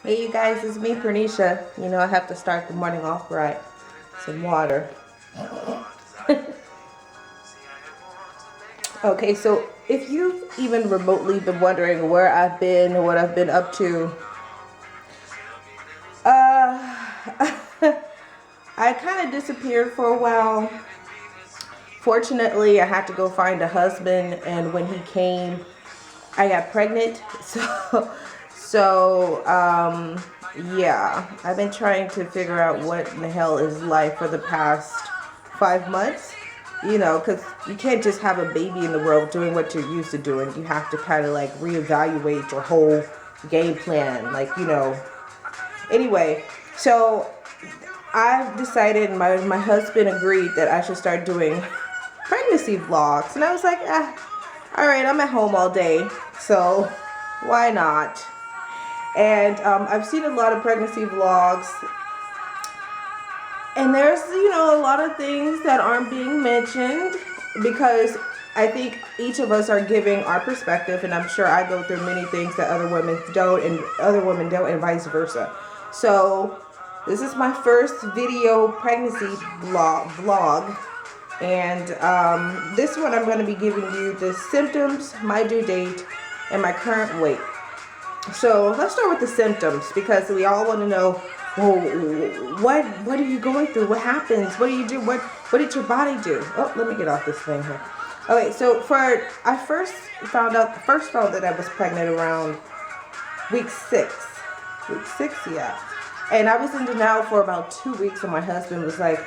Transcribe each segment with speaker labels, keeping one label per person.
Speaker 1: Hey you guys, it's me, Pernisha. You know I have to start the morning off right. Some water. Okay, so if you've even remotely been wondering where I've been or what I've been up to, I kind of disappeared for a while. Fortunately, I had to go find a husband, and when he came, I got pregnant. So, yeah, I've been trying to figure out what in the hell is life for the past 5 months. You know, because you can't just have a baby in the world doing what you're used to doing. You have to kind of like reevaluate your whole game plan. Anyway, so I've decided, my husband agreed that I should start doing pregnancy vlogs. And I was like, all right, I'm at home all day, so why not? And I've seen a lot of pregnancy vlogs, and there's, a lot of things that aren't being mentioned because I think each of us are giving our perspective, and I'm sure I go through many things that other women don't, and vice versa. So this is my first video pregnancy vlog, and this one I'm going to be giving you the symptoms, my due date, and my current weight. So let's start with the symptoms because we all want to know, well, what are you going through? What happens? What do you do? What did your body do? Oh, let me get off this thing here. Okay, so I first found out that I was pregnant around week 6. Week 6, yeah. And I was in denial for about 2 weeks, and my husband was like,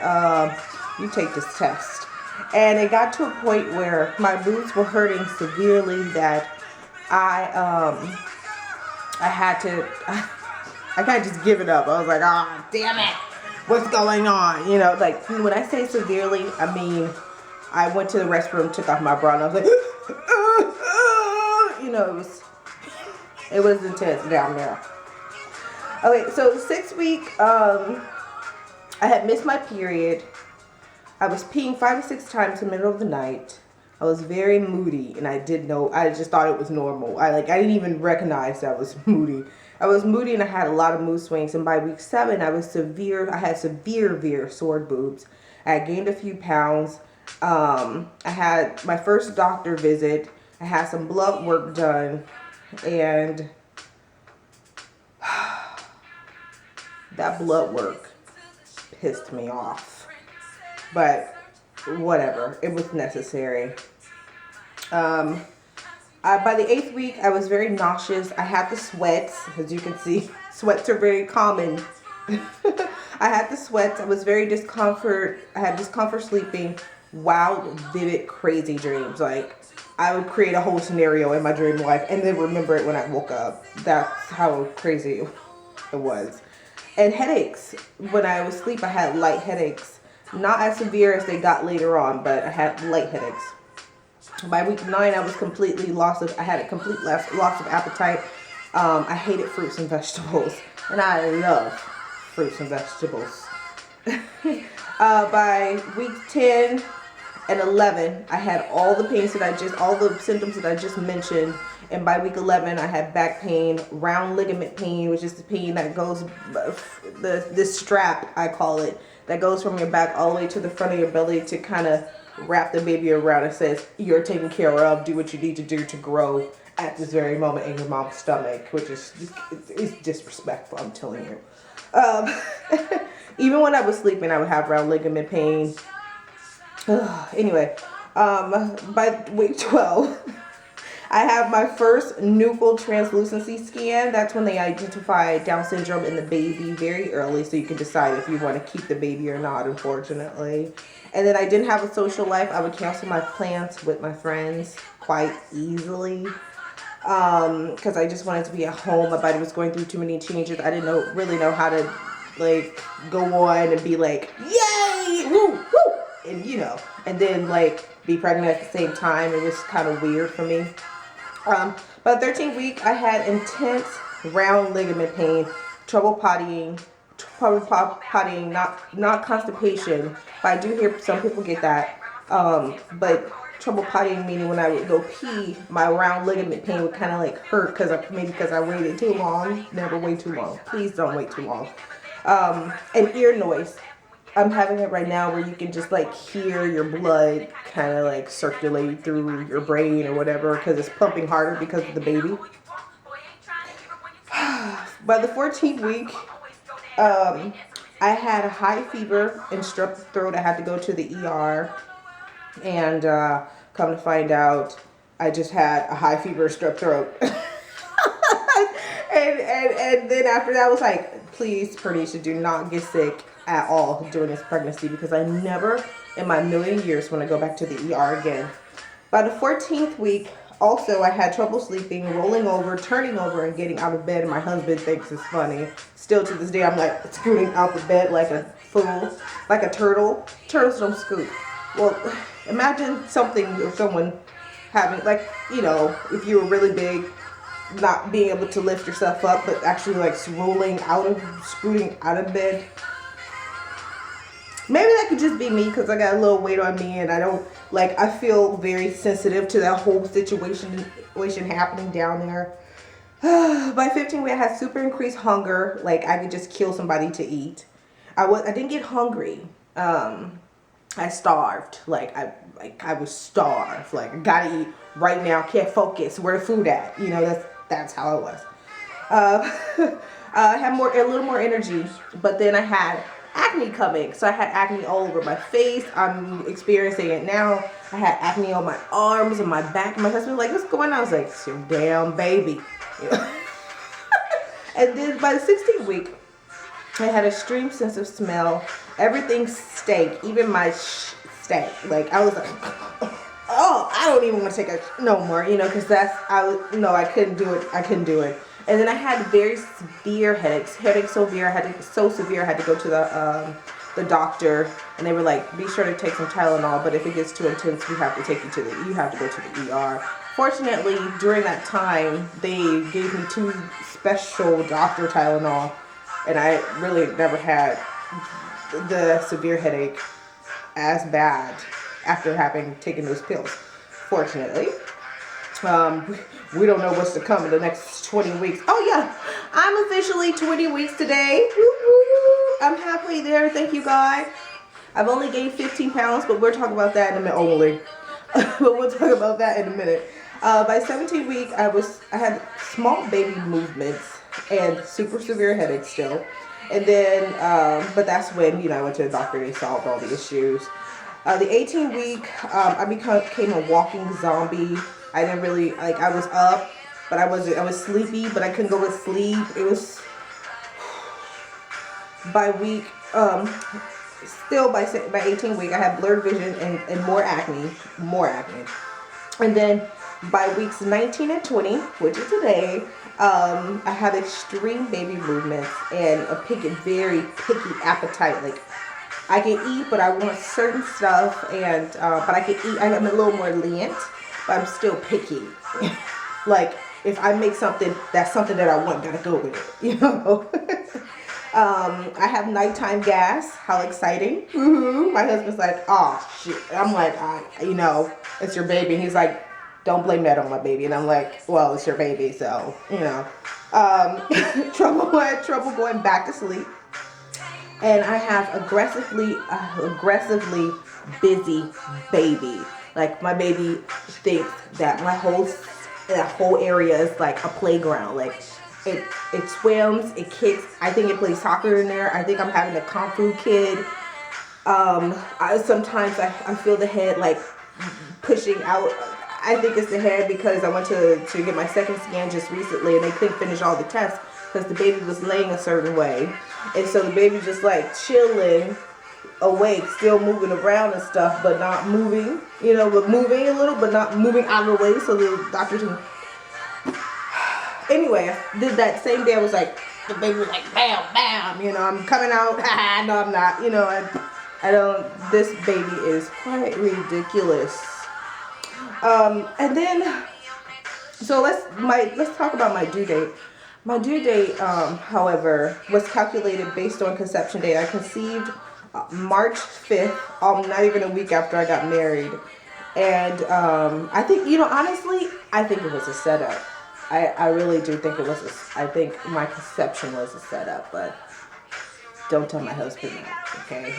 Speaker 1: you take this test. And it got to a point where my boobs were hurting severely that I had to, I can't just give it up. I was like, oh, damn it. What's going on? Like when I say severely, I mean, I went to the restroom, took off my bra, and I was like, it was intense down there. Okay, so 6 week, I had missed my period. I was peeing 5 or 6 times in the middle of the night. I was very moody, and I just thought it was normal. I didn't even recognize that I was moody. I was moody, and I had a lot of mood swings, and by week 7, I had severe sore boobs. I had gained a few pounds. I had my first doctor visit. I had some blood work done, and that blood work pissed me off. But whatever, it was necessary. By the 8th week, I was very nauseous. I had the sweats, as you can see. Sweats are very common. I had the sweats. I was very discomfort. I had discomfort sleeping. Wild, vivid, crazy dreams. Like, I would create a whole scenario in my dream life and then remember it when I woke up. That's how crazy it was. And headaches. When I was asleep, I had light headaches. Not as severe as they got later on, but I had light headaches. By week 9, I had a complete loss of appetite. I hated fruits and vegetables, and I love fruits and vegetables. By week 10 and 11, I had all the symptoms that I just mentioned. And by week 11, I had back pain, round ligament pain, which is the pain that goes, this strap, I call it, that goes from your back all the way to the front of your belly to kind of wrap the baby around. It says, you're taken care of, do what you need to do to grow at this very moment in your mom's stomach, which is disrespectful, I'm telling you. Even when I was sleeping, I would have round ligament pain. Anyway, by week 12, I have my first nuchal translucency scan. That's when they identify Down syndrome in the baby very early, so you can decide if you want to keep the baby or not, unfortunately. And then I didn't have a social life. I would cancel my plans with my friends quite easily because I just wanted to be at home. My body was going through too many changes. I didn't really know how to go on and be like, yay, woo, woo, and and then be pregnant at the same time. It was kind of weird for me. By the 13th week, I had intense round ligament pain, trouble pottying, not constipation, but I do hear some people get that. But trouble pottying, meaning when I would go pee, my round ligament pain would kind of like hurt maybe because I waited too long. Never wait too long. Please don't wait too long. And ear noise. I'm having it right now where you can just like hear your blood kind of like circulate through your brain or whatever because it's pumping harder because of the baby. By the 14th week, I had a high fever and strep throat. I had to go to the ER, and come to find out, I just had a high fever, strep throat. and then after that, I was like, please, Pernisha, do not get sick at all during this pregnancy because I never in my million years want to go back to the ER again. By the 14th week, also, I had trouble sleeping, rolling over, turning over, and getting out of bed, and my husband thinks it's funny. Still to this day, I'm like scooting out the bed like a fool, like a turtle. Turtles don't scoot. Well, imagine something or someone having, like, you know, if you were really big, not being able to lift yourself up, but actually like scooting out of bed. Maybe that could just be me because I got a little weight on me and I feel very sensitive to that whole situation happening down there. By 15 weeks, I had super increased hunger. Like I could just kill somebody to eat. I didn't get hungry. I starved. I was starved. Like I gotta eat right now. Can't focus. Where the food at? You know, that's how it was. I had a little more energy, but then I had acne coming. So I had acne all over my face. I'm experiencing it now. I had acne on my arms and my back. My husband was like, what's going on? I was like, it's your damn baby. You know? And then by the 16th week, I had a extreme sense of smell. Everything stank. Even my stank. Like I was like, oh, I don't even want to take no more, you know, because I couldn't do it. I couldn't do it. And then I had very severe headaches. So severe, I had to go to the doctor, and they were like, be sure to take some Tylenol, but if it gets too intense, you have to go to the ER. Fortunately, during that time, they gave me 2 special doctor Tylenol, and I really never had the severe headache as bad after having taken those pills, fortunately. We don't know what's to come in the next 20 weeks. Oh yeah, I'm officially 20 weeks today. I'm halfway there, thank you God. I've only gained 15 pounds, but we'll talk about that in a minute only. But we'll talk about that in a minute. By 17 week, I had small baby movements and super severe headaches still. And then, but that's when, you know, I went to the doctor and they solved all the issues. The 18th week, I became a walking zombie. I didn't really, like, I was up, but I was sleepy, but I couldn't go to sleep. It was, by week, still by 18th week, I had blurred vision and more acne. And then by weeks 19 and 20, which is today, I have extreme baby movements and a very picky appetite. Like, I can eat, but I want certain stuff, and but I can eat. I'm a little more lenient, but I'm still picky. Like, if I make something, that's something that I want, gotta go with it, you know. I have nighttime gas. How exciting. My husband's like, oh shit. I'm like, you know, it's your baby. And he's like, don't blame that on my baby. And I'm like, well, it's your baby, so, you know. Trouble going back to sleep. And I have aggressively busy baby. Like, my baby thinks that that whole area is like a playground. Like, it swims, it kicks. I think it plays soccer in there. I think I'm having a kung fu kid. Sometimes I feel the head like pushing out. I think it's the head because I went to get my second scan just recently, and they couldn't finish all the tests because the baby was laying a certain way. And so the baby's just like chilling, awake, still moving around and stuff, but not moving, you know, but moving a little, but not moving out of the way. So the doctor can. Anyway, I did that same day. I was like, the baby was like, bam, bam, you know, I'm coming out. No, I'm not, you know, I don't, this baby is quite ridiculous. And then, so let's talk about my due date. My due date, however, was calculated based on conception date. I conceived March 5th, not even a week after I got married. And I think, honestly, I think it was a setup. I really do think it was. I think my conception was a setup, but don't tell my husband that. Okay,